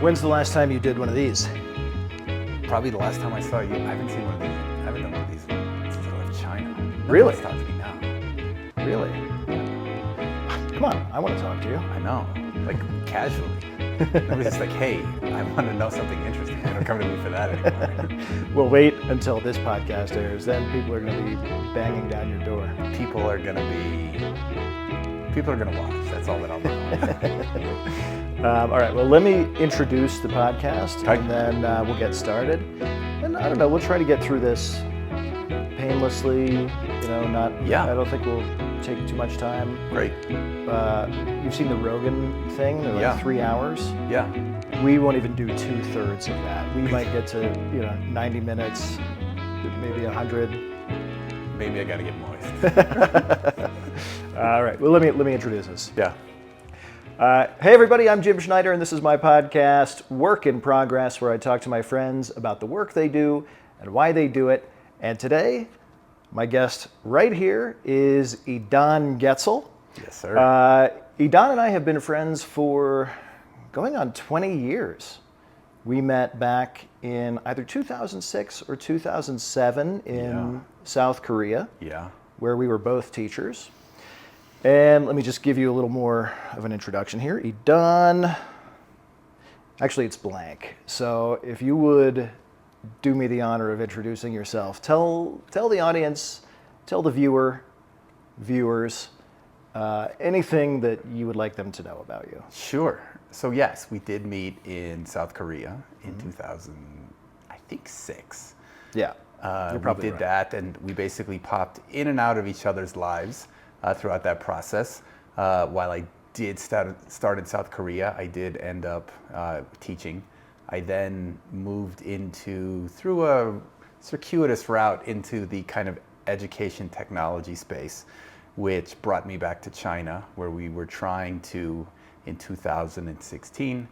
When's the last time you did one of these? Probably the last time I saw you. I haven't seen one of these. I haven't done one of these since I left China. Really? Let's talk to me now. Really? Come on, I want to talk to you. I know, like casually. Nobody's just like, hey, I want to know something interesting. They don't come to me for that anymore. We'll wait until this podcast airs. Then people are going to be banging down your door. People are gonna watch. That's all that I'll know. All right, well, let me introduce the podcast, Okay. and then we'll get started. And I don't know, we'll try to get through this painlessly. I don't think we'll take too much time. Great. You've seen the Rogan thing? They're like Yeah. 3 hours. Yeah. We won't even do 2/3 of that. We might get to 90 minutes, maybe 100. Maybe I gotta get moist. All right. Well, let me introduce us. Yeah. Hey everybody, I'm Jim Schneider, and this is my podcast, Work in Progress, where I talk to my friends about the work they do and why they do it. And today, my guest right here is Edaan Getzel. Yes, sir. Edaan and I have been friends for going on 20 years. We met back in either 2006 or 2007 in South Korea, Yeah. where we were both teachers. And let me just give you a little more of an introduction here. Edaan, actually it's blank. So if you would do me the honor of introducing yourself, tell the audience, tell the viewers, anything that you would like them to know about you. Sure. So yes, we did meet in South Korea in 2006. Yeah, you're We probably did right. that, and we basically popped in and out of each other's lives throughout that process. While I did start in South Korea, I did end up teaching. I then moved through a circuitous route into the kind of education technology space, which brought me back to China, where we were trying to, in 2016,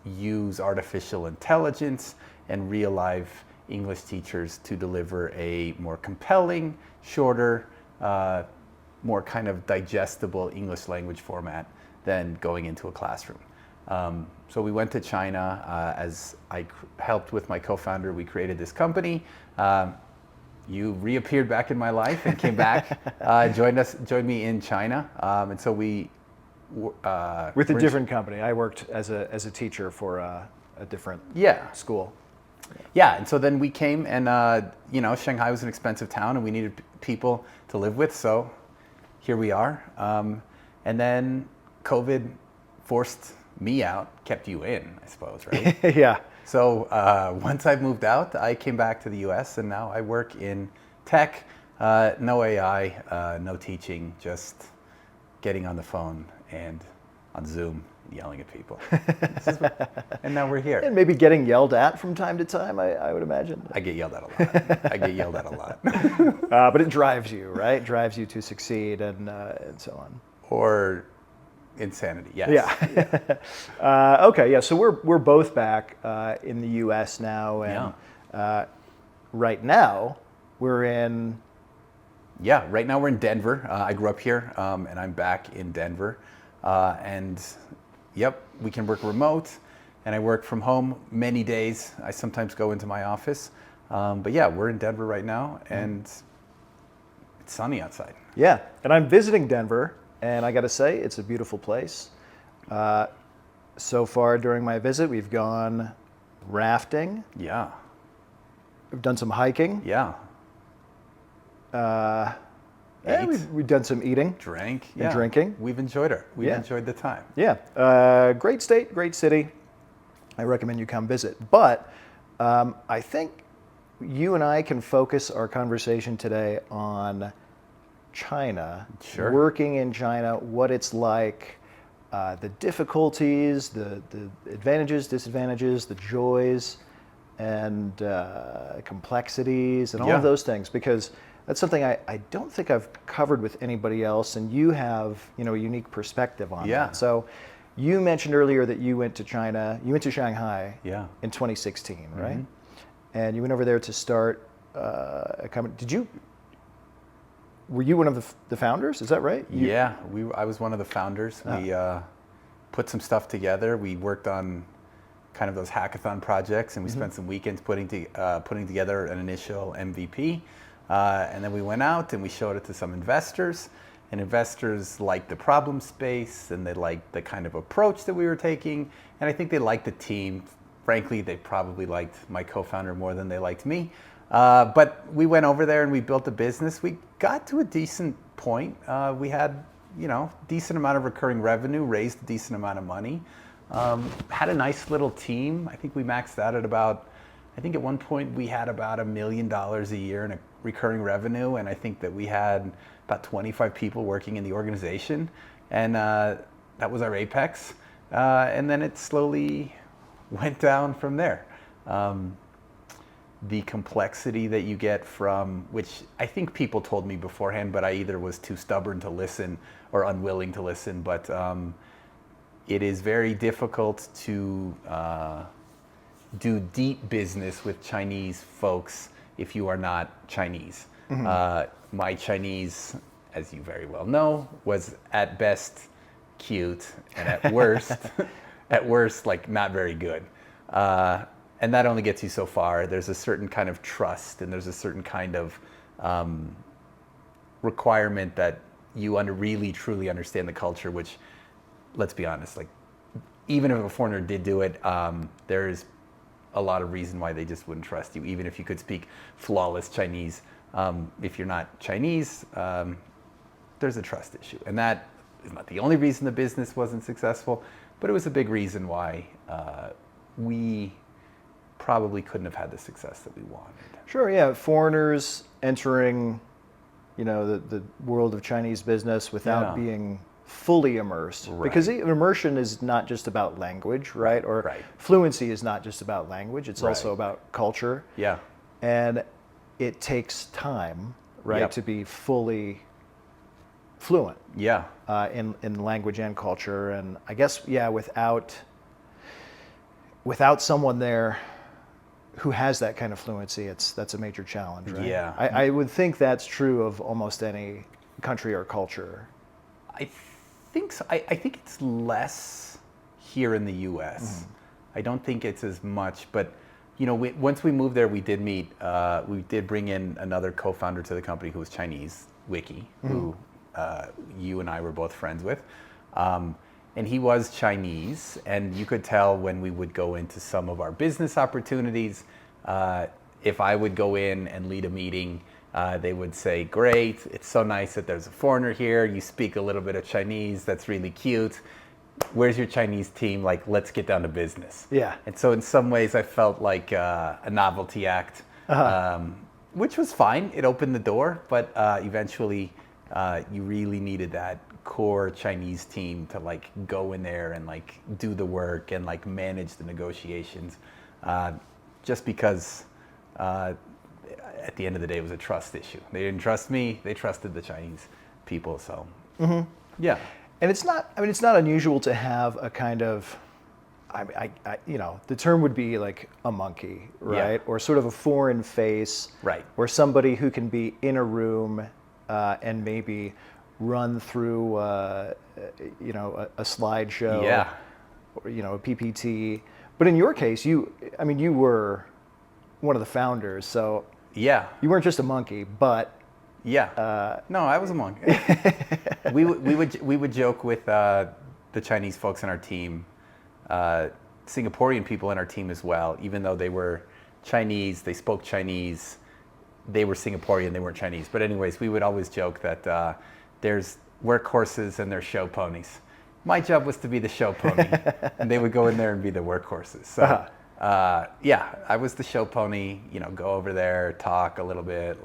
use artificial intelligence and real-life English teachers to deliver a more compelling, shorter, more kind of digestible English language format than going into a classroom. So we went to China as I helped with my co-founder. We created this company. You reappeared back in my life and came back, joined me in China, and so we With a different company. I worked as a teacher for a different school. Yeah, and so then we came, and Shanghai was an expensive town, and we needed people to live with, so here we are. And then COVID forced me out, kept you in, I suppose, right? Yeah. So once I moved out, I came back to the US, and now I work in tech, no AI, no teaching, just getting on the phone and on Zoom, yelling at people. And now we're here. And maybe getting yelled at from time to time, I would imagine. I get yelled at a lot. But it drives you, right? Drives you to succeed and so on. Or insanity, yes. Yeah. Okay, yeah, so we're both back in the US now, and right now we're in... Yeah, right now we're in Denver. I grew up here, and I'm back in Denver. And we can work remote, and I work from home many days. I sometimes go into my office. But yeah, we're in Denver right now, and it's sunny outside. Yeah, and I'm visiting Denver, and I gotta say, it's a beautiful place. So far during my visit, we've gone rafting. Yeah. We've done some hiking. Yeah. We've done some eating. Drank. And drinking. We've enjoyed it. We've enjoyed the time. Yeah. Great state, great city. I recommend you come visit. But I think you and I can focus our conversation today on China, Sure. working in China, what it's like, the difficulties, the advantages, disadvantages, the joys, and complexities, and all of those things, because that's something I don't think I've covered with anybody else, and you have a unique perspective on that. So you mentioned earlier that you went to Shanghai in 2016, right? Mm-hmm. And you went over there to start a company. Were you one of the founders? Is that right? I was one of the founders. put some stuff together. We worked on kind of those hackathon projects, and we spent some weekends putting together an initial MVP. And then we went out and we showed it to some investors. And investors liked the problem space, and they liked the kind of approach that we were taking. And I think they liked the team. Frankly, they probably liked my co-founder more than they liked me. But we went over there and we built a business. We got to a decent point. We had, decent amount of recurring revenue, raised a decent amount of money. Had a nice little team. I think we maxed out at at one point we had about $1 million a year in a recurring revenue. And I think that we had about 25 people working in the organization. And that was our apex. And then it slowly went down from there. The complexity that you get from, which I think people told me beforehand, but I either was too stubborn to listen or unwilling to listen, but it is very difficult to do deep business with Chinese folks if you are not Chinese. My Chinese, as you very well know, was at best cute and at worst, like not very good. And that only gets you so far. There's a certain kind of trust, and there's a certain kind of requirement that you really truly understand the culture, which, let's be honest, like even if a foreigner did do it, there's a lot of reason why they just wouldn't trust you, even if you could speak flawless Chinese. If you're not Chinese, there's a trust issue. And that is not the only reason the business wasn't successful, but it was a big reason why we probably couldn't have had the success that we wanted. Sure, yeah. Foreigners entering, the world of Chinese business without being fully immersed. Right. Because immersion is not just about language, right? Or Right. fluency is not just about language. It's Right. also about culture. Yeah. And it takes time, right, Yep. to be fully fluent Yeah. in language and culture. And I guess, without someone there who has that kind of fluency, that's a major challenge, right? Yeah. I would think that's true of almost any country or culture. I think so. I think it's less here in the U.S. I don't think it's as much, but once we moved there, we did meet. We did bring in another co-founder to the company who was Chinese, Wiki, who you and I were both friends with, and he was Chinese. And you could tell when we would go into some of our business opportunities, if I would go in and lead a meeting. They would say, "Great, it's so nice that there's a foreigner here. You speak a little bit of Chinese. That's really cute. Where's your Chinese team? Like, let's get down to business." Yeah. And so in some ways I felt like a novelty act, which was fine. It opened the door, but eventually you really needed that core Chinese team to like go in there and like do the work and like manage the negotiations, just because at the end of the day, it was a trust issue. They didn't trust me; they trusted the Chinese people. So, yeah. And it's not unusual to have a kind of, the term would be like a monkey, right? Yeah. Or sort of a foreign face, Right. Or somebody who can be in a room and maybe run through, a slideshow, Yeah. or a PPT. But in your case, you were one of the founders, so Yeah. you weren't just a monkey, but Yeah. No, I was a monk. we would joke with the Chinese folks in our team, Singaporean people in our team as well. Even though they were Chinese, they spoke Chinese. They were Singaporean, they weren't Chinese. But anyways, we would always joke that there's workhorses and there's show ponies. My job was to be the show pony, and they would go in there and be the workhorses. So. I was the show pony, go over there, talk a little bit,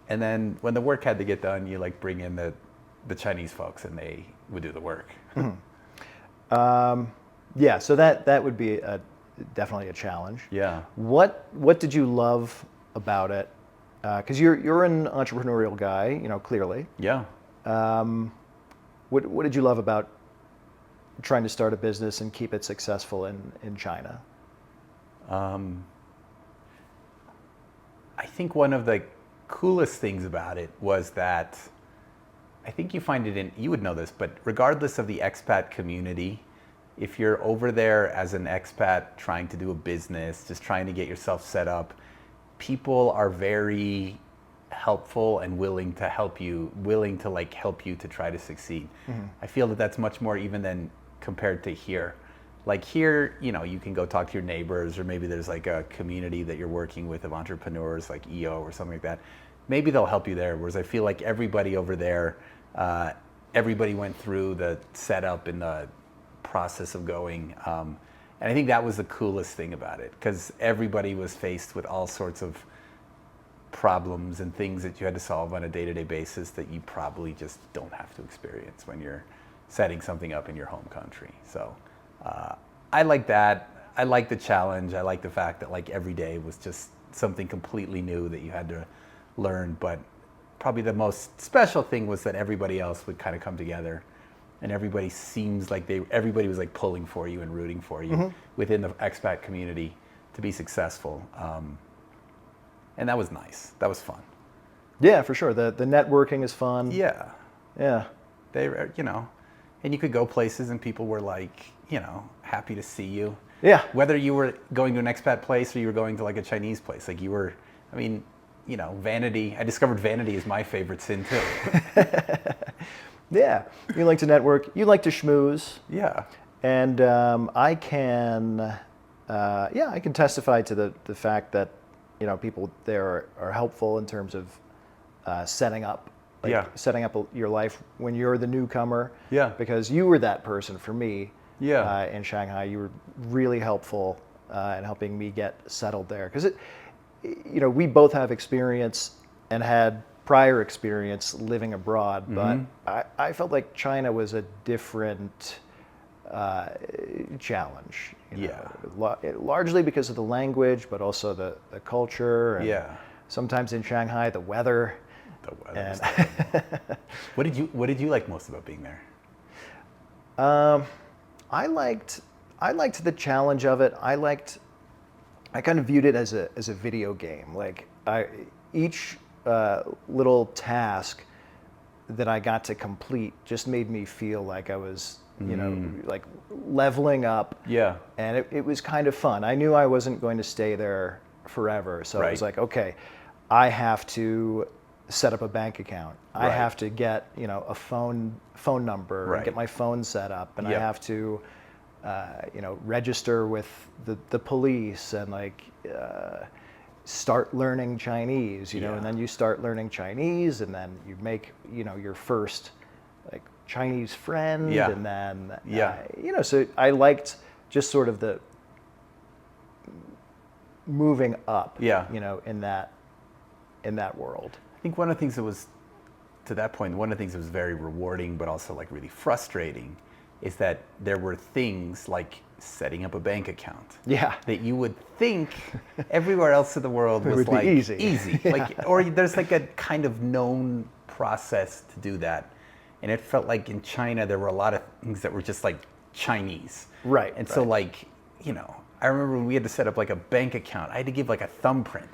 and then when the work had to get done, you like bring in the Chinese folks and they would do the work. So that would be definitely a challenge. Yeah. What did you love about it? Because you're an entrepreneurial guy, clearly. Yeah. What did you love about trying to start a business and keep it successful in China? I think one of the coolest things about it was that I think you find it you would know this, but regardless of the expat community, if you're over there as an expat trying to do a business, just trying to get yourself set up, people are very helpful and willing to help you, help you to try to succeed. I feel that that's much more even than compared to here. Like here, you can go talk to your neighbors, or maybe there's like a community that you're working with of entrepreneurs like EO or something like that. Maybe they'll help you there. Whereas I feel like everybody over there, everybody went through the setup and the process of going. And I think that was the coolest thing about it, because everybody was faced with all sorts of problems and things that you had to solve on a day-to-day basis that you probably just don't have to experience when you're setting something up in your home country. So I like that. I like the challenge. I like the fact that like every day was just something completely new that you had to learn. But probably the most special thing was that everybody else would kind of come together, and everybody seems like everybody was like pulling for you and rooting for you within the expat community to be successful. And that was nice. That was fun. Yeah, for sure. The networking is fun. Yeah. Yeah. They, and you could go places and people were like, happy to see you. Yeah. Whether you were going to an expat place or you were going to like a Chinese place, like vanity. I discovered vanity is my favorite sin too. Yeah. You like to network. You like to schmooze. Yeah. And I can testify to the fact that, people there are helpful in terms of setting up your life when you're the newcomer. Yeah. Because you were that person for me. Yeah. In Shanghai, you were really helpful in helping me get settled there. Because we both have experience and had prior experience living abroad, but I felt like China was a different challenge. Largely because of the language, but also the culture. And sometimes in Shanghai, the weather. What did you like most about being there? I liked the challenge of it. I kind of viewed it as a video game. Like each little task that I got to complete just made me feel like I was, like leveling up. Yeah. And it was kind of fun. I knew I wasn't going to stay there forever. So it was like, okay, I have to set up a bank account. I have to get, a phone number, and get my phone set up, and I have to, register with the police and start learning Chinese, and then you start learning Chinese, and then you make, your first Chinese friend, and then, so I liked just sort of the moving up, in that world. I think one of the things that was, to that point, one of the things that was very rewarding, but also like really frustrating, is that there were things like setting up a bank account. Yeah. That you would think everywhere else in the world was like easy. Or there's like a kind of known process to do that. And it felt like in China, there were a lot of things that were just like Chinese. Right. And so I remember when we had to set up like a bank account, I had to give like a thumbprint.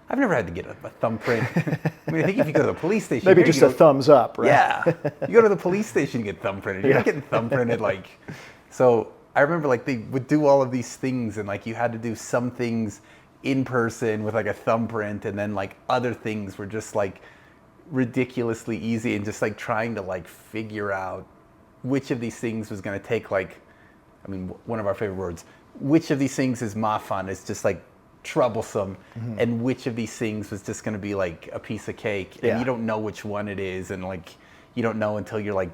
I've never had to get a thumbprint. I think if you go to the police station, maybe just a thumbs up, right? Yeah, you go to the police station, you get thumbprinted. You're not getting thumbprinted So I remember they would do all of these things, and you had to do some things in person with a thumbprint, and then other things were just ridiculously easy, and just trying to figure out which of these things was going to take one of our favorite words. Which of these things is mafan? It's just troublesome, and which of these things was just going to be a piece of cake, and you don't know which one it is, and you don't know until you're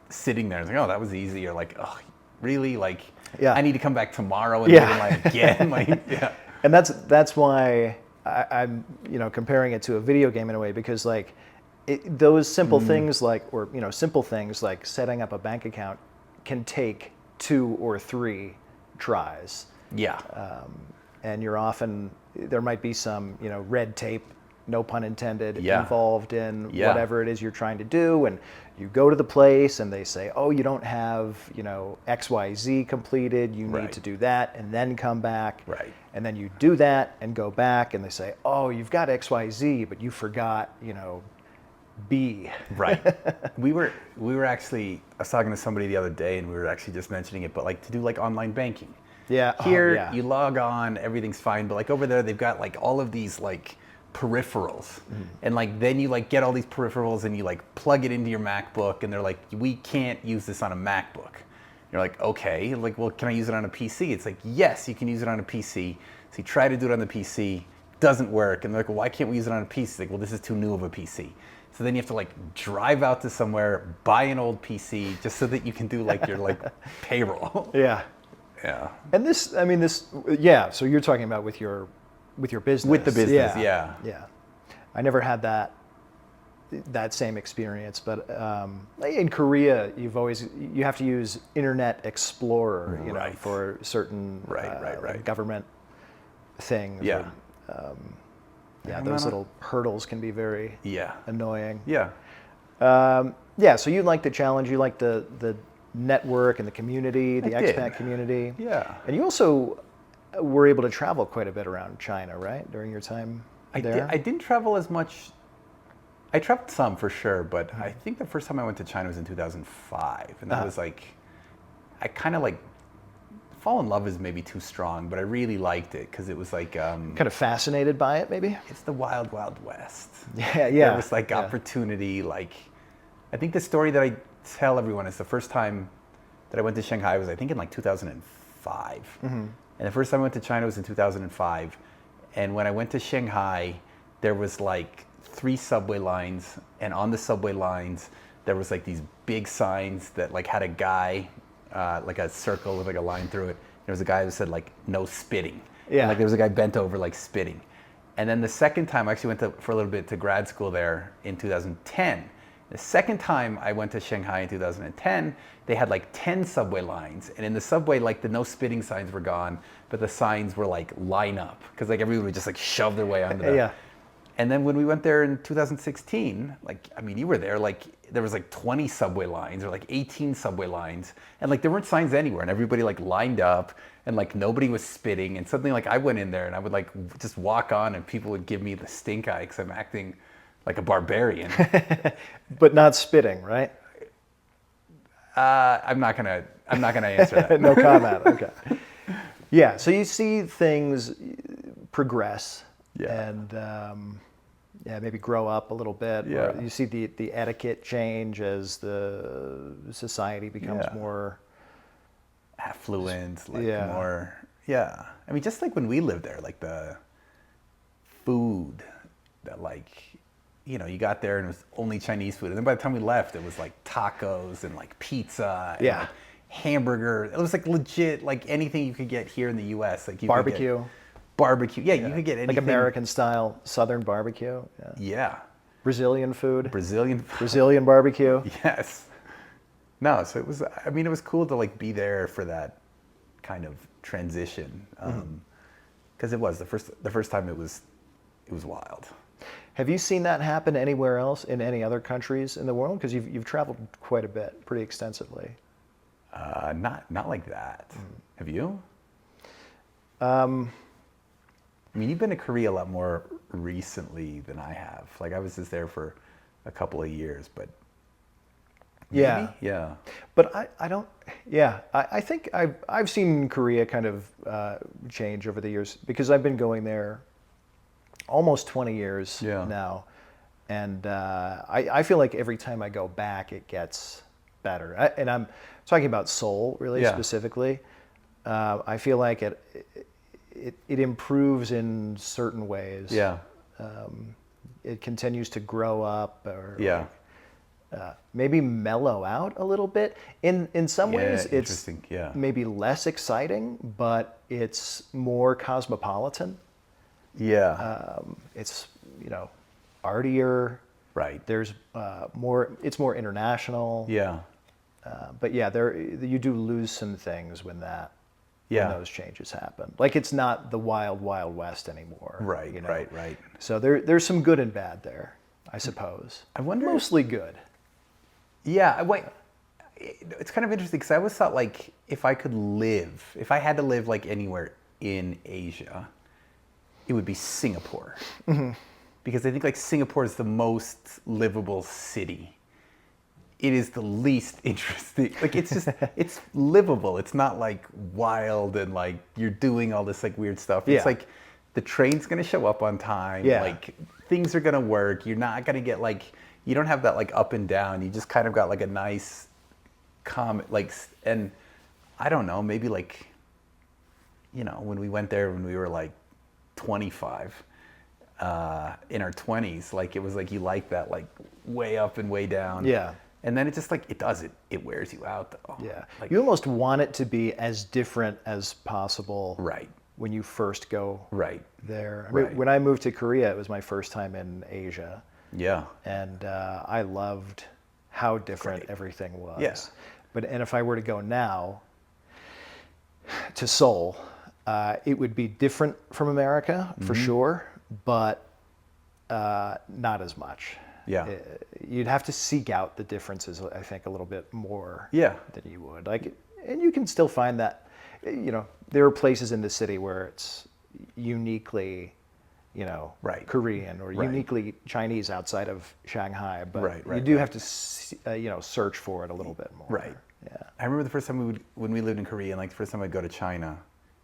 sitting there. It's oh, that was easy, or oh, really? I need to come back tomorrow and again. And that's why I'm comparing it to a video game in a way, because those simple things simple things like setting up a bank account can take 2 or 3 tries. Yeah. And there might be some, red tape, no pun intended, Yeah. involved in whatever it is you're trying to do. And you go to the place and they say, oh, you don't have, XYZ completed. You need to do that and then come back. Right. And then you do that and go back and they say, oh, you've got XYZ, but you forgot, be. Right. we were actually, I was talking to somebody the other day, and we were actually just mentioning it, but like to do like online banking. Yeah. Here, yeah. you log on, everything's fine, but like over there, they've got like all of these like peripherals, and like then you like get all these peripherals and you like plug it into your MacBook, and they're like, we can't use this on a MacBook. You're like, okay, like, well, can I use it on a PC? It's like, yes, you can use it on a PC. So you try to do it on the PC, doesn't work, and they're like, well, why can't we use it on a PC? It's like, well, this is too new of a PC. So then you have to like drive out to somewhere, buy an old PC just so that you can do like your like payroll. Yeah. Yeah. And this, I mean, this, yeah. So you're talking about with your business. With the business, yeah. Yeah. I never had that same experience, but in Korea, you have to use Internet Explorer, you know, Right. for certain Right. government things. Yeah. Or, those little hurdles can be very Yeah. annoying. Yeah. Yeah. So you like the challenge. You like the network and the community, the I did. expat community. Yeah. And you also were able to travel quite a bit around China, right? During your time there? I didn't travel as much. I traveled some for sure, but I think the first time I went to China was in 2005. And that was like, I kind of like, fall in love is maybe too strong, but I really liked it because it was like, Kind of fascinated by it, maybe? it's the wild, wild west. Yeah. There was like opportunity. Like, I think the story that I tell everyone is the first time that I went to Shanghai was, I think, in like 2005. And the first time I went to China was in 2005. And when I went to Shanghai, there was like 3 subway lines, and on the subway lines there was like these big signs that like had a guy, like a circle with like a line through it. There was a guy who said like no spitting. Yeah. And, like there was a guy bent over like spitting. And then the second time I actually went for a little bit to grad school there in 2010. The second time I went to Shanghai in 2010, they had like 10 subway lines, and in the subway, like the no spitting signs were gone, but the signs were like line up because like everyone would just like shove their way onto the. Yeah. And then when we went there in 2016, like, I mean, you were there, like there was like 20 subway lines or like 18 subway lines, and like there weren't signs anywhere, and everybody like lined up, and like nobody was spitting, and something like I went in there and I would like just walk on, and people would give me the stink eye because I'm acting like a barbarian. But not spitting, right? I'm not gonna answer that. No comment. Okay. Yeah. So you see things progress, Yeah. and maybe grow up a little bit. Yeah. Or you see the etiquette change as the society becomes Yeah. more Affluent, like Yeah. more. Yeah. I mean, just like when we lived there, like the food that like, you know, you got there and it was only Chinese food. And then by the time we left, it was like tacos and like pizza and Yeah. like hamburger. It was like legit, like anything you could get here in the U.S. Like you barbecue, Could get barbecue. Yeah, you could get anything. like American style Southern barbecue. Yeah. Yeah. Brazilian food, Brazilian. Brazilian barbecue. Yes. No, so it was, I mean, it was cool to like be there for that kind of transition. Because it was the first time it was wild. Have you seen that happen anywhere else in any other countries in the world? Because you've traveled quite a bit, pretty extensively. Not like that. Have you? I mean, you've been to Korea a lot more recently than I have. Like I was just there for a couple of years, but maybe? Yeah. Yeah. But I don't. Yeah, I think I've seen Korea kind of change over the years because I've been going there almost 20 years Yeah. now, and I feel like every time I go back, it gets better. And I'm talking about Seoul really Yeah. specifically. I feel like it improves in certain ways. Yeah. It continues to grow up, or Yeah. maybe mellow out a little bit. In some ways, it's interesting. Yeah. maybe less exciting, but it's more cosmopolitan. Yeah. It's artier. Right. There's more. It's more international. Yeah. But yeah, you do lose some things when Yeah. those changes happen. Like it's not the wild, wild west anymore. Right. you know? Right. So there's some good and bad there, I suppose. I wonder- Mostly good. Yeah. Wait. It's kind of interesting because I always thought like if I had to live like anywhere in Asia, it would be Singapore. because I think like Singapore is the most livable city. It is the least interesting. Like it's just, it's livable. It's not like wild and like you're doing all this like weird stuff. It's Yeah. like the train's gonna show up on time. Yeah. Like things are gonna work. You're not gonna get like, you don't have that like up and down. You just kind of got like a nice calm, like, and I don't know, maybe like, you know, when we went there when we were like 25, in our 20s, like it was like you like that like way up and way down. Yeah. And then it just like, it wears you out though. Yeah. Like, You almost want it to be as different as possible. Right. When you first go Right. there. I mean, Right. when I moved to Korea, it was my first time in Asia. Yeah. And I loved how different Great. everything was. Yeah. And if I were to go now to Seoul, it would be different from America for sure, but not as much. Yeah. You'd have to seek out the differences, I think, a little bit more Yeah. than you would. Like, and you can still find that, you know, there are places in the city where it's uniquely, you know, Right. Korean or Right. uniquely Chinese outside of Shanghai, but Right, you right, do right. have to, you know, search for it a little bit more. Right. Yeah. I remember the first time when we lived in Korea, and like the first time I'd go to China,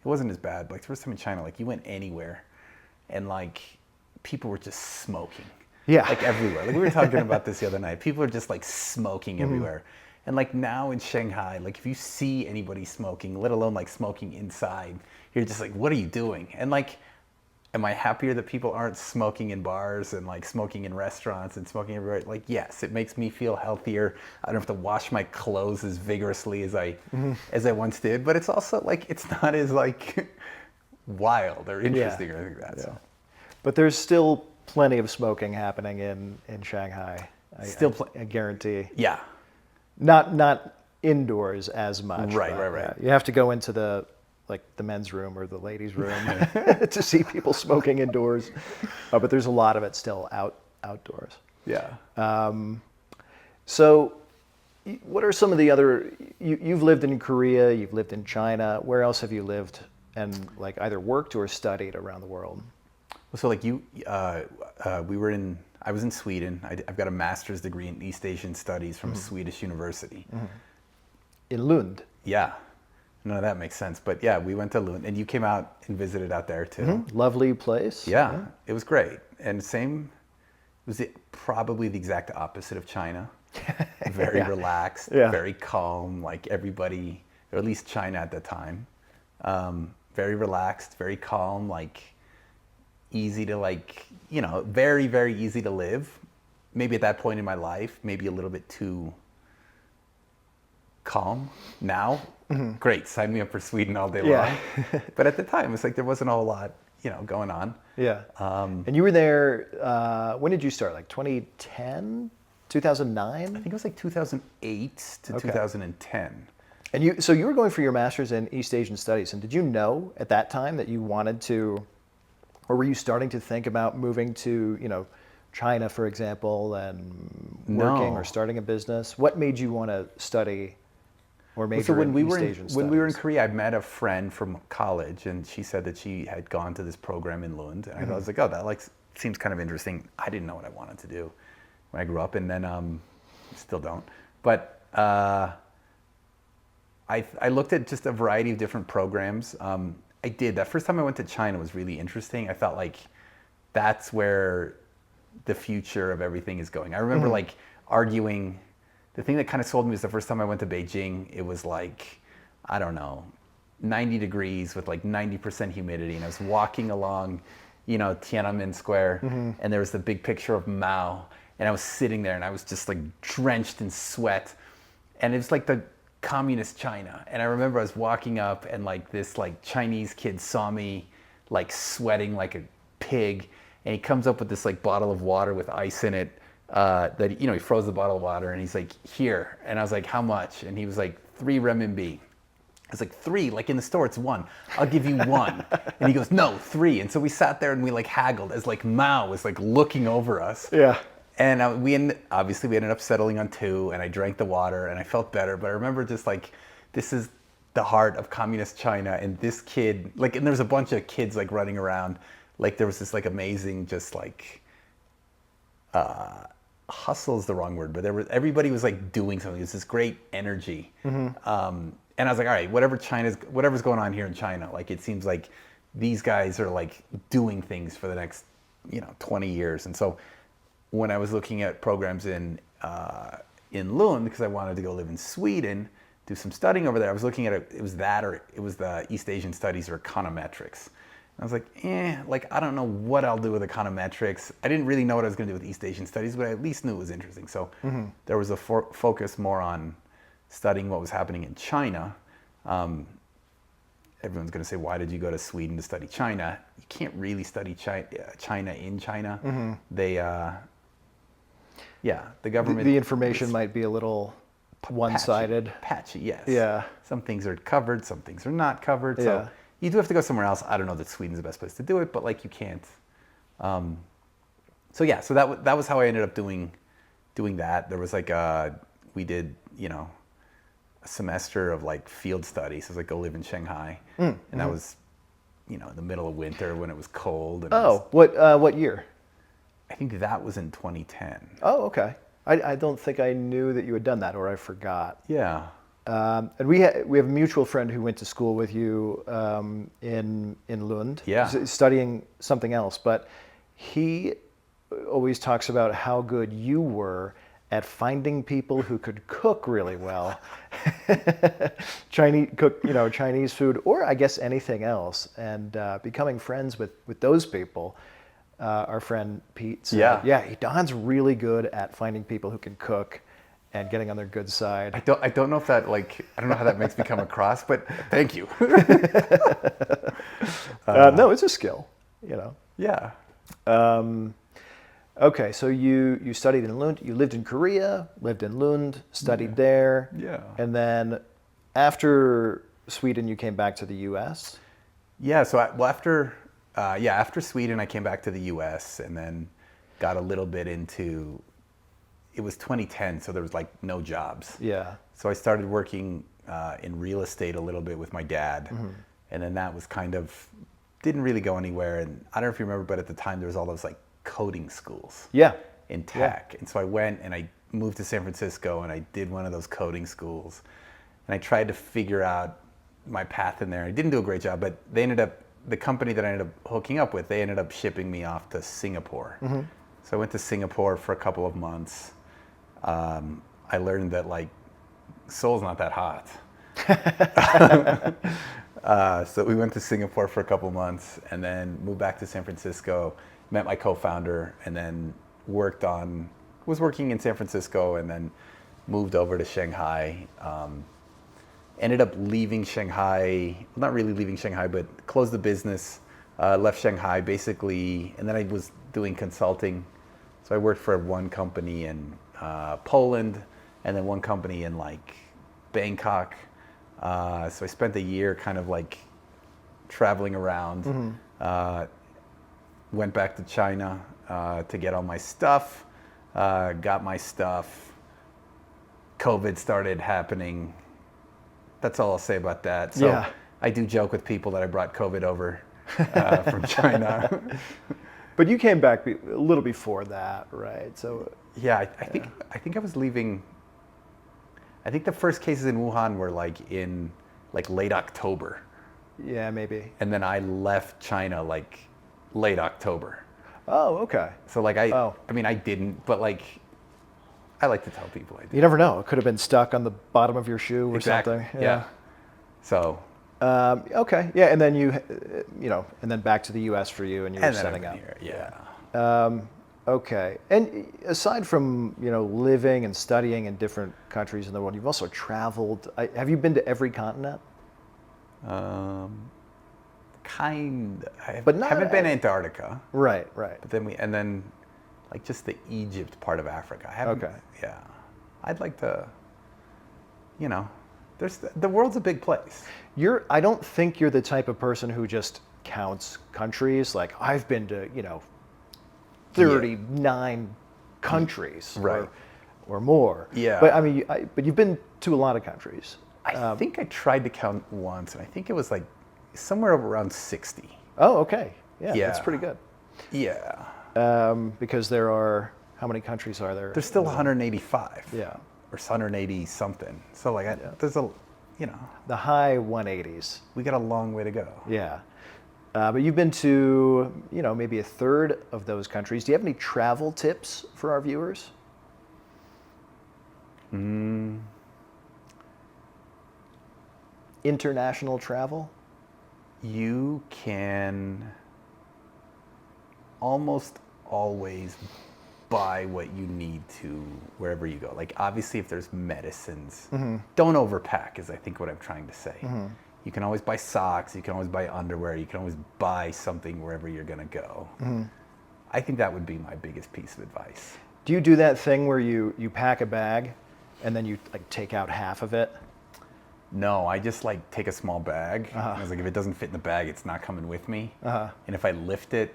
it wasn't as bad. But like the first time in China, like you went anywhere, and like people were just smoking. Yeah. Like everywhere. Like we were talking about this the other night. People are just like smoking everywhere. And like now in Shanghai, like if you see anybody smoking, let alone like smoking inside, you're just like, what are you doing? And like, am I happier that people aren't smoking in bars and like smoking in restaurants and smoking everywhere? Like, yes, it makes me feel healthier. I don't have to wash my clothes as vigorously as I once did. But it's also like, it's not as like wild or interesting or anything like that. So. But there's still plenty of smoking happening in Shanghai. I guarantee. Yeah. Not indoors as much. Right, but, right, right. yeah, you have to go into the men's room or the ladies' room to see people smoking indoors. But there's a lot of it still outdoors. Yeah. So, what are some of the other? You've lived in Korea. You've lived in China. Where else have you lived and like either worked or studied around the world? So like I was in Sweden. I've got a master's degree in East Asian Studies from a Swedish university. In Lund. Yeah. None of that makes sense. But yeah, we went to Lund, and you came out and visited out there too. Lovely place. Yeah, it was great. And it was probably the exact opposite of China. Very relaxed, very calm, like everybody, or at least China at the time. Very relaxed, very calm, like easy to like, you know, very, very easy to live. Maybe at that point in my life, maybe a little bit too calm. Now, great, sign me up for Sweden all day long. But at the time, it's like there wasn't a whole lot, you know, going on. Yeah. And you were there, when did you start? Like 2010, 2009? I think it was like 2008 to 2010. And so you were going for your master's in East Asian Studies, and did you know at that time that you wanted to, or were you starting to think about moving to, you know, China, for example, and working or starting a business? What made you want to study or major in East Asian Studies? When we were in Korea, I met a friend from college, and she said that she had gone to this program in Lund. And I was like, oh, that like seems kind of interesting. I didn't know what I wanted to do when I grew up, and then still don't. But I looked at just a variety of different programs. I did. That first time I went to China was really interesting. I felt like that's where the future of everything is going. I remember like arguing. The thing that kind of sold me was the first time I went to Beijing. It was like, I don't know, 90 degrees with like 90% humidity. And I was walking along, you know, Tiananmen Square, and there was the big picture of Mao. And I was sitting there and I was just like drenched in sweat. And it was like the communist China. And I remember I was walking up and like this like Chinese kid saw me like sweating like a pig. And he comes up with this like bottle of water with ice in it. That, you know, he froze the bottle of water and he's like, here. And I was like, how much? And he was like, 3 renminbi. I was like, 3? Like in the store, it's 1. I'll give you 1. And he goes, no, 3. And so we sat there and we like haggled as like Mao was like looking over us. Yeah. And obviously we ended up settling on 2, and I drank the water and I felt better. But I remember just like, this is the heart of communist China. And this kid, like, and there was a bunch of kids like running around. Like there was this like amazing, just like hustle is the wrong word, but everybody was like doing something. It was this great energy. And I was like, all right, whatever's going on here in China, like it seems like these guys are like doing things for the next, 20 years. And so when I was looking at programs in Lund, because I wanted to go live in Sweden, do some studying over there, I was looking at it was the East Asian Studies or econometrics. And I was like, I don't know what I'll do with econometrics. I didn't really know what I was going to do with East Asian Studies, but I at least knew it was interesting. So there was a focus more on studying what was happening in China. Everyone's going to say, why did you go to Sweden to study China? You can't really study China in China. They, the government... The information might be a little one-sided. Patchy, yes. Yeah. Some things are covered, some things are not covered. So Yeah. you do have to go somewhere else. I don't know that Sweden's the best place to do it, but like you can't. So that was how I ended up doing that. There was like we did a semester of like field studies. So it was like go live in Shanghai, and that was in the middle of winter when it was cold. And what year? I think that was in 2010. Oh, okay. I don't think I knew that you had done that, or I forgot. Yeah. And we have a mutual friend who went to school with you in Lund, studying something else. But he always talks about how good you were at finding people who could cook really well, Chinese food, or I guess anything else, and becoming friends with those people. Our friend Pete said, Edaan's really good at finding people who can cook and getting on their good side. I don't know if that I don't know how that makes me come across, but thank you. No, it's a skill, Yeah. Okay, so you studied in Lund. You lived in Korea, lived in Lund, studied there. Yeah. And then after Sweden, you came back to the U.S. Yeah. So after Sweden, I came back to the U.S. and then got a little bit into. It was 2010, so there was like no jobs. Yeah. So I started working in real estate a little bit with my dad, and then that was kind of didn't really go anywhere. And I don't know if you remember, but at the time there was all those like coding schools. Yeah. In tech, and so I went and I moved to San Francisco and I did one of those coding schools, and I tried to figure out my path in there. I didn't do a great job, but the company that I ended up hooking up with, they ended up shipping me off to Singapore. So I went to Singapore for a couple of months. I learned that like Seoul's not that hot. So we went to Singapore for a couple of months and then moved back to San Francisco, met my co-founder, and then was working in San Francisco and then moved over to Shanghai. Ended up leaving Shanghai, not really leaving Shanghai, but closed the business, left Shanghai basically, and then I was doing consulting. So I worked for one company in Poland and then one company in like Bangkok. So I spent a year kind of like traveling around, went back to China to get all my stuff, got my stuff. COVID started happening. That's all I'll say about that. So I do joke with people that I brought COVID over from China. But you came back a little before that, right? So I think I was leaving. I think the first cases in Wuhan were like in like late October. Yeah, maybe. And then I left China like late October. Oh, okay. So like I mean I didn't, but like I like to tell people I did. You never know. It could have been stuck on the bottom of your shoe or something. Yeah. So. Okay. Yeah, and then and then back to the U.S. for you, and you were setting up. Here. Yeah. Okay. And aside from living and studying in different countries in the world, you've also traveled. Have you been to every continent? But haven't been Antarctica. Right. But then like just the Egypt part of Africa. I haven't. Okay. Yeah. I'd like to. The world's a big place. I don't think you're the type of person who just counts countries. Like I've been to 39 countries, right, or more. Yeah. But I mean, but you've been to a lot of countries. I think I tried to count once, and I think it was like somewhere around 60. Oh, okay. Yeah, that's pretty good. Yeah. Because there are How many countries are there? There's still 185. Yeah. Or 180 something. So like there's a, The high 180s. we got a long way to go. Yeah. But you've been to, maybe a third of those countries. Do you have any travel tips for our viewers? International travel? You can almost always buy what you need to wherever you go. Like obviously if there's medicines, don't overpack is I think what I'm trying to say. You can always buy socks, you can always buy underwear, you can always buy something wherever you're gonna go. I think that would be my biggest piece of advice. Do you do that thing where you pack a bag and then you like take out half of it? No, I just like take a small bag. I was like, if it doesn't fit in the bag, it's not coming with me. And if I lift it,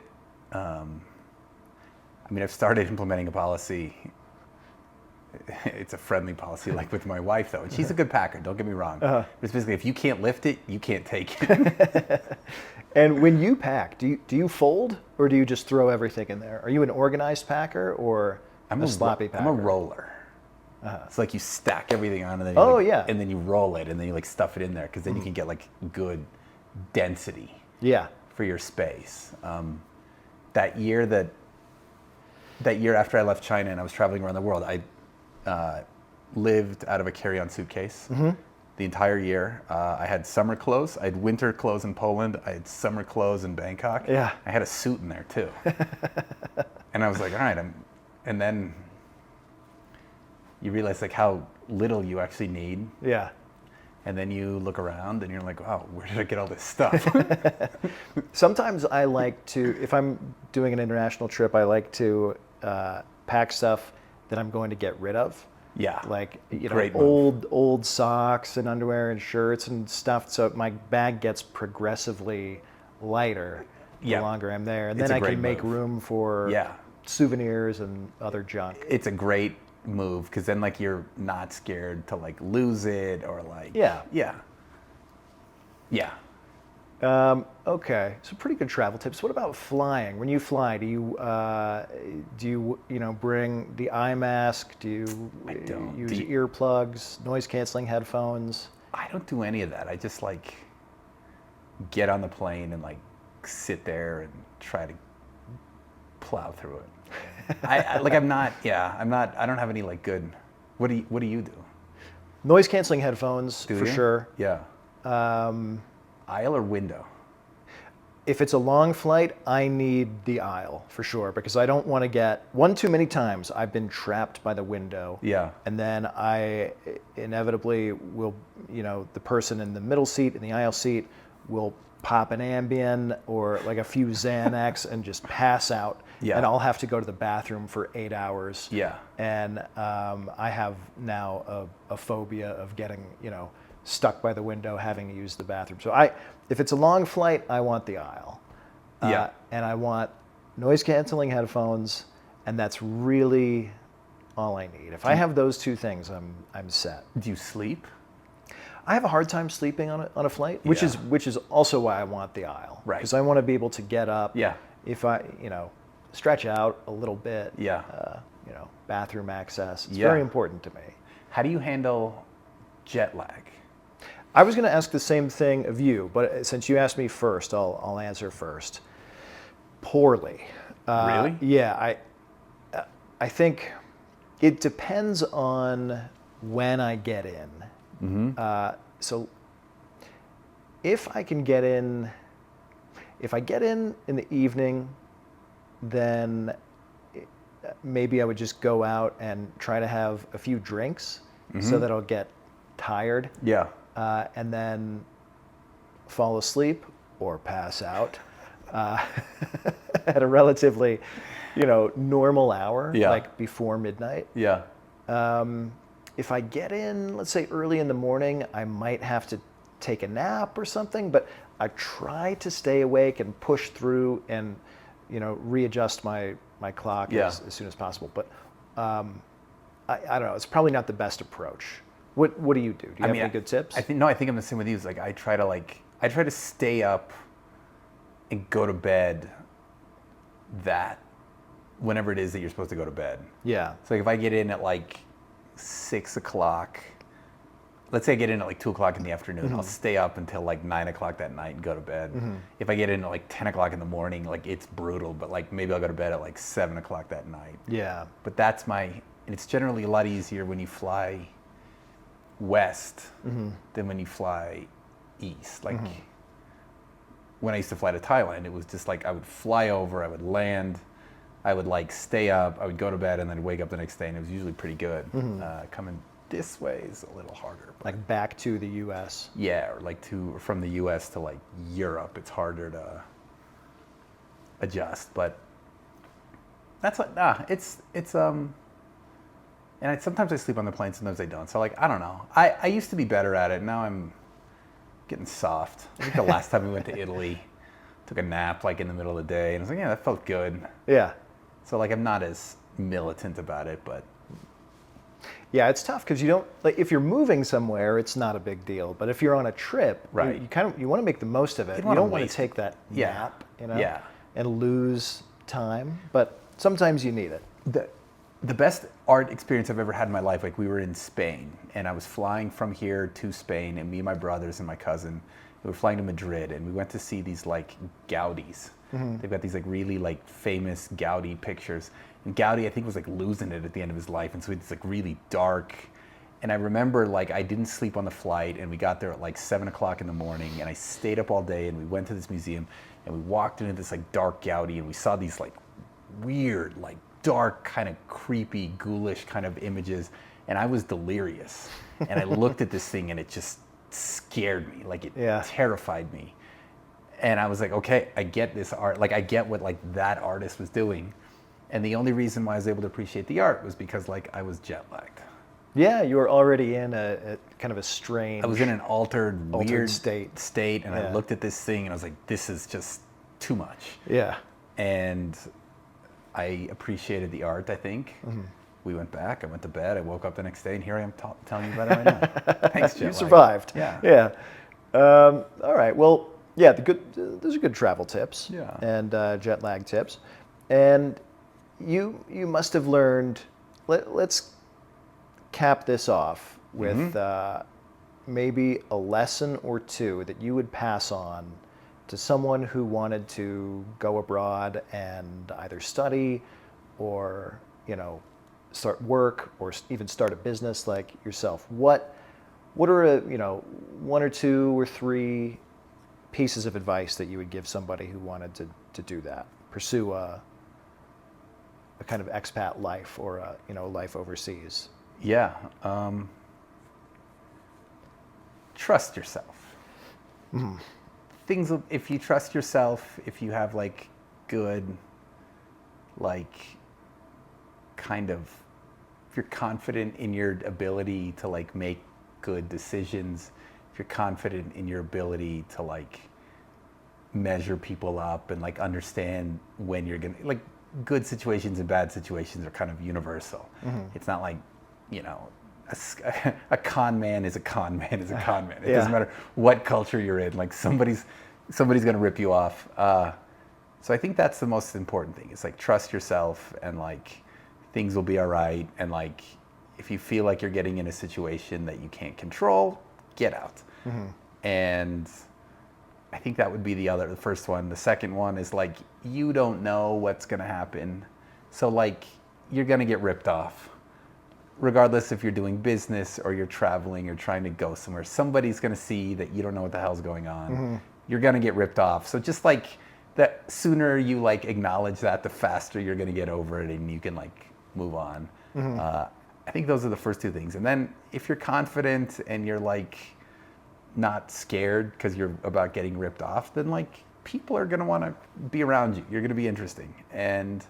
I've started implementing a policy. It's a friendly policy, like with my wife though. And she's a good packer, don't get me wrong. It's basically, if you can't lift it, you can't take it. And when you pack, do you fold or do you just throw everything in there? Are you an organized packer or a sloppy packer? I'm a roller. It's like you stack everything on and then and then you roll it and then you like stuff it in there because then you can get like good density for your space. That year after I left China and I was traveling around the world, I lived out of a carry-on suitcase the entire year. I had summer clothes, I had winter clothes in Poland, I had summer clothes in Bangkok. I had a suit in there too. And I was like, all right, and then you realize like how little you actually need. Yeah. And then you look around and you're like, wow, where did I get all this stuff? Sometimes I like to, if I'm doing an international trip, I like to pack stuff that I'm going to get rid of. Yeah. Like, Great move. old socks and underwear and shirts and stuff. So my bag gets progressively lighter the longer I'm there. And then I can make room for souvenirs and other junk. It's a great move because then like you're not scared to like lose it or like Okay, so pretty good travel tips. What about flying? When you fly, do you bring the eye mask? Do you use earplugs, noise canceling headphones? I don't do any of that. I just like get on the plane and like sit there and try to plow through it. I don't have any like good. What do you do? Noise canceling headphones for sure. Yeah. Aisle or window? If it's a long flight, I need the aisle for sure because I don't want to get one too many times. I've been trapped by the window. Yeah. And then I inevitably will, the person in the middle seat in the aisle seat will pop an Ambien or like a few Xanax and just pass out. Yeah. And I'll have to go to the bathroom for 8 hours. Yeah. And I have now a phobia of getting, stuck by the window, having to use the bathroom. So if it's a long flight, I want the aisle. And I want noise canceling headphones, and that's really all I need. If I have those two things, I'm set. Do you sleep? I have a hard time sleeping on a flight, which is also why I want the aisle. Right. Because I want to be able to get up. Yeah. If I, stretch out a little bit. Yeah. Bathroom access. It's very important to me. How do you handle jet lag? I was going to ask the same thing of you, but since you asked me first, I'll answer first. Poorly. Really? Yeah. I think it depends on when I get in. So if I get in the evening, then maybe I would just go out and try to have a few drinks so that I'll get tired. Yeah. And then fall asleep or pass out at a relatively, normal hour, like before midnight. Yeah. If I get in, let's say early in the morning, I might have to take a nap or something, but I try to stay awake and push through and, readjust my clock as soon as possible. But I don't know, it's probably not the best approach. What do you do? Do you have any good tips? I think I'm the same with you. It's like I try to stay up and go to bed that whenever it is that you're supposed to go to bed. Yeah. So like if I get in at like 6 o'clock, let's say I get in at like 2 o'clock in the afternoon, I'll stay up until like 9 o'clock that night and go to bed. If I get in at like 10 o'clock in the morning, like it's brutal, but like maybe I'll go to bed at like 7 o'clock that night. Yeah. But and it's generally a lot easier when you fly west than when you fly east. Like when I used to fly to Thailand, it was just like I would fly over, I would land, I would like stay up, I would go to bed, and then wake up the next day, and it was usually pretty good. Coming this way is a little harder. But Like back to the U.S. yeah, or like from the U.S. to like Europe, it's harder to adjust. But that's like and sometimes I sleep on the plane, sometimes I don't. So like I don't know. I used to be better at it. Now I'm getting soft. I think the last time we went to Italy, took a nap like in the middle of the day, and I was like, yeah, that felt good. Yeah. So like I'm not as militant about it, but Yeah, it's tough because you don't like if you're moving somewhere, it's not a big deal. But if you're on a trip, Right. you want to make the most of it. You don't want to take that nap, Yeah. and lose time. But sometimes you need it. The best art experience I've ever had in my life, like we were in Spain, and I was flying from here to Spain, and me and my brothers and my cousin, we were flying to Madrid, and we went to see these like Gaudis. They've got these like really like famous Gaudi pictures. And Gaudi, I think, was like losing it at the end of his life, and so it's like really dark. And I remember like I didn't sleep on the flight, and we got there at like 7 o'clock in the morning, and I stayed up all day, and we went to this museum, and we walked into this like dark Gaudi, and we saw these like weird, like dark, kind of creepy, ghoulish kind of images, and I was delirious. And I looked at this thing, and it just scared me, like it terrified me. And I was like, okay, I get this art, like I get what like that artist was doing. And the only reason why I was able to appreciate the art was because like I was jet lagged. Yeah, you were already in a kind of a strange. I was in an altered weird state, and I looked at this thing, and I was like, this is just too much. Yeah. And I appreciated the art, I think. We went back, I went to bed, I woke up the next day, and here I am telling you about it right now. Thanks, jet You lag. survived. Yeah. Yeah. All right. Well, yeah, those are good travel tips. Yeah. And jet lag tips. And you must have learned. Let's cap this off with maybe a lesson or two that you would pass on to someone who wanted to go abroad and either study or start work or even start a business like yourself. What are one or two or three pieces of advice that you would give somebody who wanted to do that, pursue a kind of expat life or a life overseas? Yeah. Trust yourself. If you trust yourself, if you have like good, like kind of, if you're confident in your ability to like make good decisions, if you're confident in your ability to like measure people up and like understand when you're gonna, like good situations and bad situations are kind of universal. It's not like, a con man is a con man is a con man. It doesn't matter what culture you're in. Like somebody's gonna rip you off. So I think that's the most important thing. It's like trust yourself, and like things will be all right. And like if you feel like you're getting in a situation that you can't control, get out. And I think that would be the first one. The second one is like you don't know what's gonna happen, so like you're gonna get ripped off. Regardless if you're doing business or you're traveling or trying to go somewhere, somebody's going to see that you don't know what the hell's going on. You're going to get ripped off. So just like that, sooner you like acknowledge that, the faster you're going to get over it and you can like move on. I think those are the first two things. And then if you're confident and you're like not scared because you're about getting ripped off, then like people are going to want to be around you. You're going to be interesting. And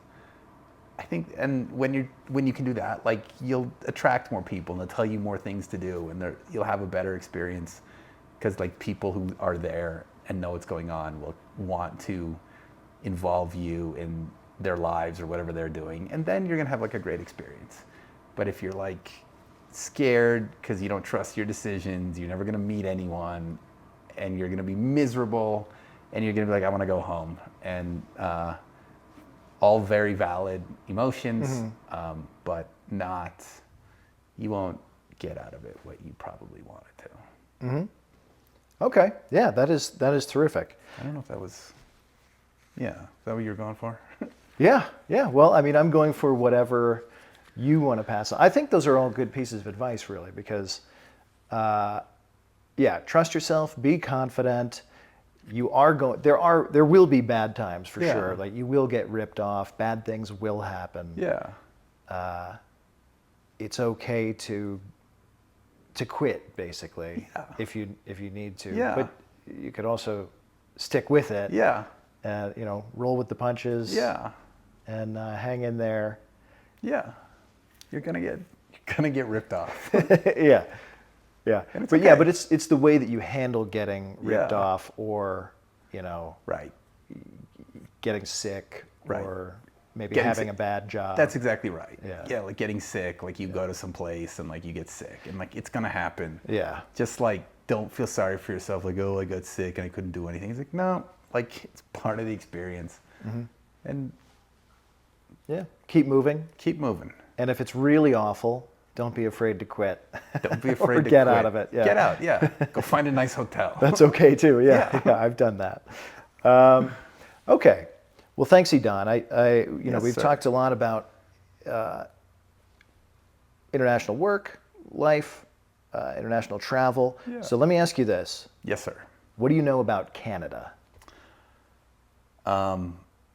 I think, and when you can do that, like you'll attract more people and they'll tell you more things to do, and you'll have a better experience because like people who are there and know what's going on will want to involve you in their lives or whatever they're doing, and then you're gonna have like a great experience. But if you're like scared because you don't trust your decisions, you're never gonna meet anyone, and you're gonna be miserable, and you're gonna be like, I want to go home, and all very valid emotions, but not, you won't get out of it what you probably wanted to. Okay. Yeah, that is terrific. I don't know if that was, yeah, is that what you were going for? Yeah, yeah. Well, I mean, I'm going for whatever you want to pass on. I think those are all good pieces of advice, really, because, yeah, trust yourself, be confident. You are going. There will be bad times for Yeah. sure. Like you will get ripped off. Bad things will happen. Yeah. It's okay to quit, basically, Yeah. if you need to. Yeah. But you could also stick with it. Yeah. And roll with the punches. Yeah. And hang in there. Yeah. You're gonna get ripped off. Yeah, yeah. And it's But yeah, okay. but it's the way that you handle getting ripped Yeah. off, or Right. getting sick, Right. or maybe Getting having sick. a bad job. That's exactly right. Yeah. Yeah, like getting sick, like you go to some place and like you get sick and like it's gonna happen. Yeah. Just like don't feel sorry for yourself, like, oh, I got sick and I couldn't do anything. It's like, no, like it's part of the experience. And Yeah. Keep moving. keep moving. And if it's really awful, don't be afraid to quit. Don't be afraid Or to get quit. out of it. Yeah. Get out, yeah. Go find a nice hotel. That's okay too. Yeah. Yeah. Yeah, I've done that. Okay. Well, thanks, Edaan. Yes, we've sir. talked a lot about international work, life, international travel. Yeah. So let me ask you this. Yes, sir. What do you know about Canada?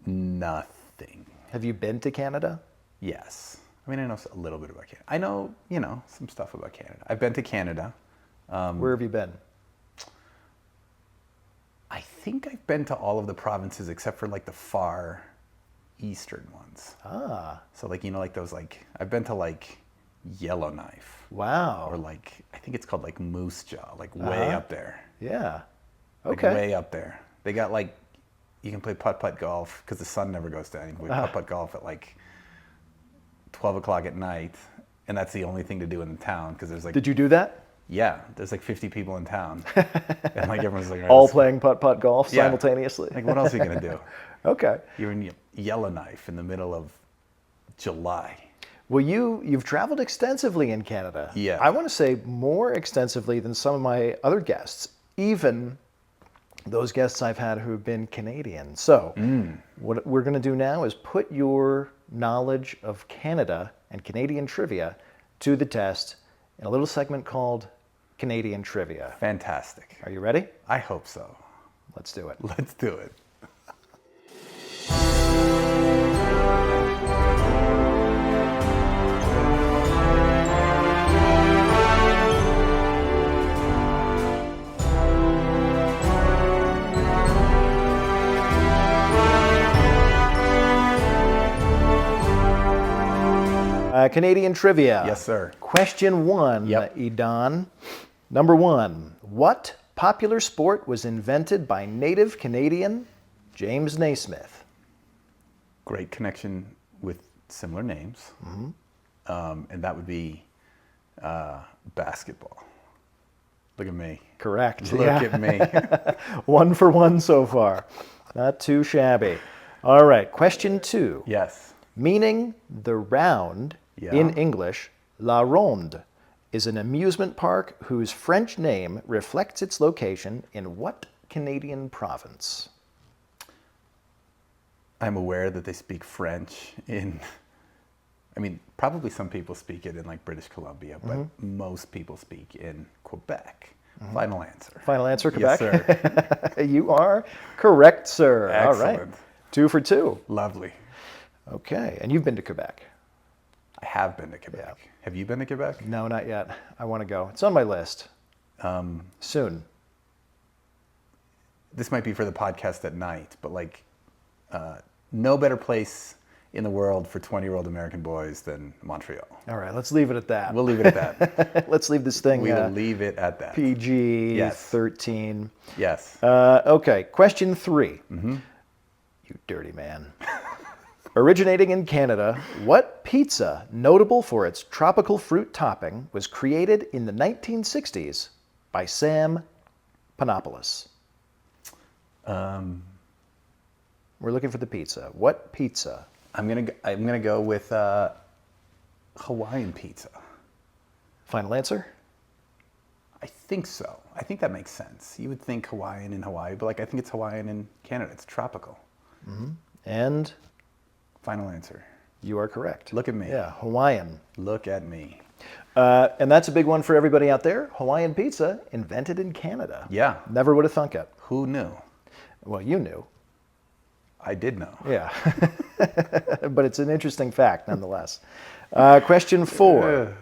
Nothing. Have you been to Canada? Yes. I mean, I know a little bit about Canada. I know, some stuff about Canada. I've been to Canada. Where have you been? I think I've been to all of the provinces except for like the far eastern ones. Ah, So like, like those like, I've been to like Yellowknife wow. or like, I think it's called like Moose Jaw, like way up there. Yeah. Like Okay. way up there. They got like, you can play putt-putt golf because the sun never goes down. You can play putt-putt golf at like 12 o'clock at night. And that's the only thing to do in the town because there's like, Did you do that? yeah, there's like 50 people in town. And like everyone's like, All let's- playing putt-putt golf Yeah. simultaneously? Like what else are you going to do? Okay. You're in Yellowknife in the middle of July. Well, you've traveled extensively in Canada. Yeah. I want to say more extensively than some of my other guests, even those guests I've had who've been Canadian. So what we're going to do now is put your knowledge of Canada and Canadian trivia to the test in a little segment called Canadian Trivia. Fantastic. Are you ready? I hope so. Let's do it. Let's do it. Canadian Trivia. Yes, sir. Question 1, Yep. Edaan. Number 1. What popular sport was invented by native Canadian James Naismith? Great connection with similar names. And that would be basketball. Look at me. Correct. Look at me. 1 for 1 so far. Not too shabby. All right. Question 2. Yes. Meaning the round Yeah. in English, La Ronde is an amusement park whose French name reflects its location in what Canadian province? I'm aware that they speak French probably some people speak it in like British Columbia, but most people speak in Quebec. Final answer. Final answer, Quebec? Yes, sir. You are correct, sir. All right. Excellent. 2 for 2. Lovely. Okay. And you've been to Quebec? I have been to Quebec. Yeah. Have you been to Quebec? No, not yet. I want to go. It's on my list. Soon. This might be for the podcast at night, but like no better place in the world for 20-year-old American boys than Montreal. All right. Let's leave it at that. We'll leave it at that. Let's leave this thing We will leave it at that. PG Yes. 13. Yes. Okay. Question 3. You dirty man. Originating in Canada, what pizza, notable for its tropical fruit topping, was created in the 1960s by Sam Panopoulos? We're looking for the pizza. What pizza, I'm gonna go with Hawaiian pizza. Final answer? I think so. I think that makes sense. You would think Hawaiian in Hawaii, but like I think it's Hawaiian in Canada. It's tropical. And Final answer. you are correct. Look at me. Yeah, Hawaiian. Look at me. And that's a big one for everybody out there. Hawaiian pizza, invented in Canada. Yeah. Never would have thunk it. Who knew? Well, you knew. I did know. Yeah. But it's an interesting fact nonetheless. Question 4.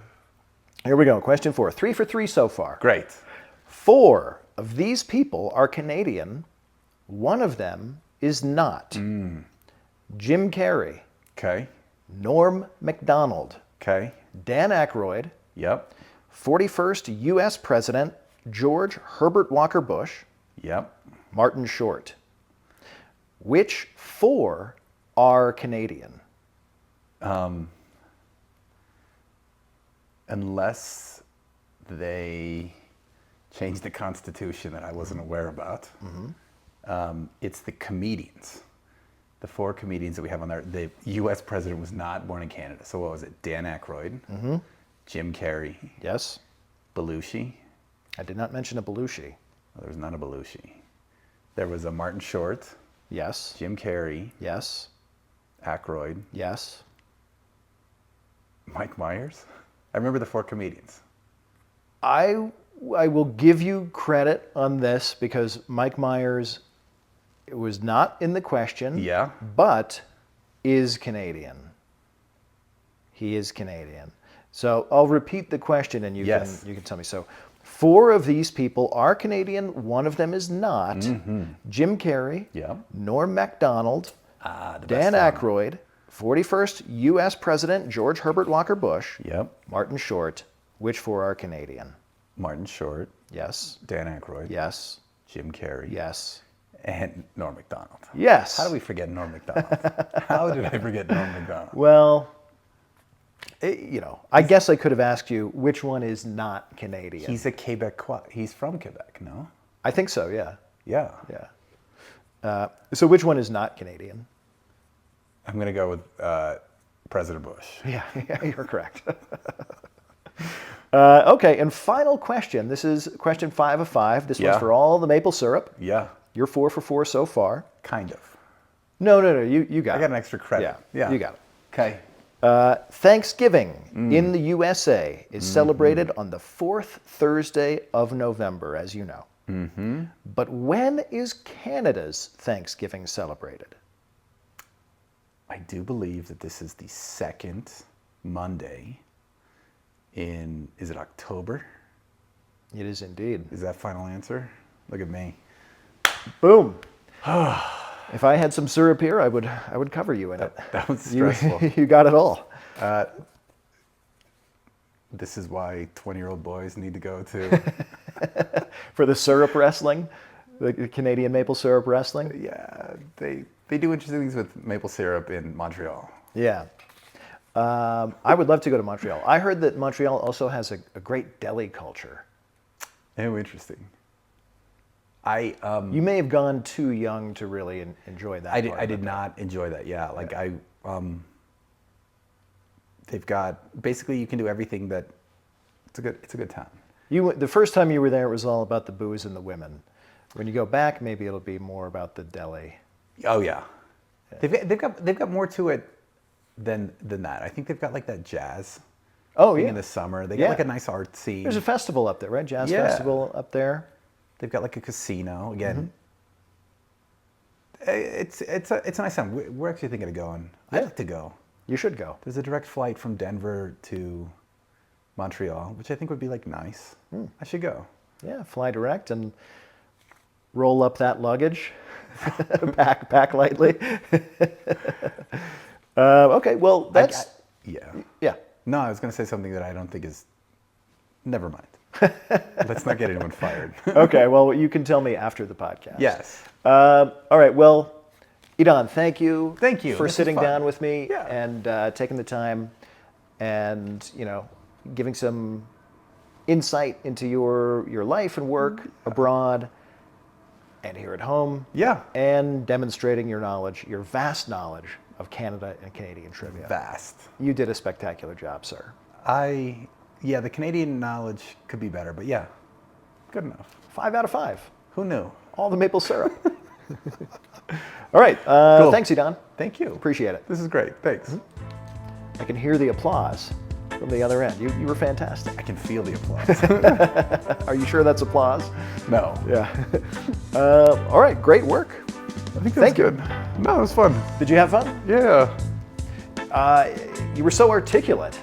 Here we go. Question 4. 3 for 3 so far. Great. 4 of these people are Canadian. One of them is not. Jim Carrey, Okay. Norm Macdonald, Okay. Dan Aykroyd, Yep. 41st U.S. President George Herbert Walker Bush, Yep. Martin Short. Which 4 are Canadian? Unless they changed the Constitution that I wasn't aware about. It's the comedians. The 4 comedians that we have on there. The U.S. president was not born in Canada. So what was it? Dan Aykroyd, Jim Carrey, Yes. Belushi. I did not mention a Belushi. Well, there was not a Belushi. There was a Martin Short, Yes. Jim Carrey, Yes. Aykroyd, Yes. Mike Myers. I remember the 4 comedians. I will give you credit on this because Mike Myers was not in the question. Yeah. But is Canadian. He is Canadian. So I'll repeat the question and you Yes. can tell me. So 4 of these people are Canadian. One of them is not. Jim Carrey, Yep. Norm Macdonald, The Dan best Aykroyd, 41st U.S. President George Herbert Walker Bush, one. Yep. Martin Short. Which 4 are Canadian? Martin Short, Yes. Dan Aykroyd, Yes. Jim Carrey, Yes. and Norm Macdonald. Yes. How do we forget Norm Macdonald? How did I forget Norm Macdonald? Well, I guess I could have asked you which one is not Canadian. He's a Quebecois. He's from Quebec, no? I think so. Yeah. Yeah. Yeah. So which one is not Canadian? I'm going to go with President Bush. Yeah, you're correct. Okay, and final question. This is question 5 of 5. This Yeah. one's for all the maple syrup. Yeah. You're 4 for 4 so far. Kind of. No. You got it. I got an extra credit. Yeah, you got it. Okay. Thanksgiving in the USA is celebrated on the 4th Thursday of November, as you know. But when is Canada's Thanksgiving celebrated? I do believe that this is the second Monday in, is it October? It is indeed. Is that final answer? Look at me. Boom. If I had some syrup here, I would cover you in it. That was stressful. You got it all. This is why 20-year-old boys need to go to. For the syrup wrestling, the Canadian maple syrup wrestling. Yeah, they do interesting things with maple syrup in Montreal. Yeah. I would love to go to Montreal. I heard that Montreal also has a great deli culture. Oh, interesting. You may have gone too young to really enjoy that. I did not enjoy that. Yeah, like they've got basically you can do everything that it's a good town. The first time you were there, it was all about the booze and the women. When you go back, maybe it'll be more about the deli. Oh yeah, they've got more to it than that. I think they've got like that jazz. Oh thing yeah. In the summer, they got like a nice art scene. There's a festival up there, right? Jazz festival up there. They've got like a casino again. It's a nice town. We're actually thinking of going. I'd like to go. You should go. There's a direct flight from Denver to Montreal, which I think would be like nice. I should go. Yeah, fly direct and roll up that luggage. pack lightly. Okay, well that's yeah. No, I was going to say something that I don't think is. Never mind. Let's not get anyone fired. Okay, well you can tell me after the podcast. Yes. All right. Well, Edaan, thank you. Thank you. For This was sitting fun. down with me Yeah. and taking the time and giving some insight into your life and work abroad and here at home. Yeah. And demonstrating your knowledge, your vast knowledge of Canada and Canadian trivia. Vast. You did a spectacular job, sir. Yeah, the Canadian knowledge could be better, but yeah, good enough. 5 out of 5. Who knew? All the maple syrup. All right. Cool. Thanks, Edaan. Thank you. Appreciate it. This is great. Thanks. I can hear the applause from the other end. You were fantastic. I can feel the applause. Are you sure that's applause? No. Yeah. All right. Great work. I think that's Thank you. good. No, it was fun. Did you have fun? Yeah. You were so articulate.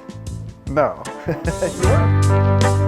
No. You were.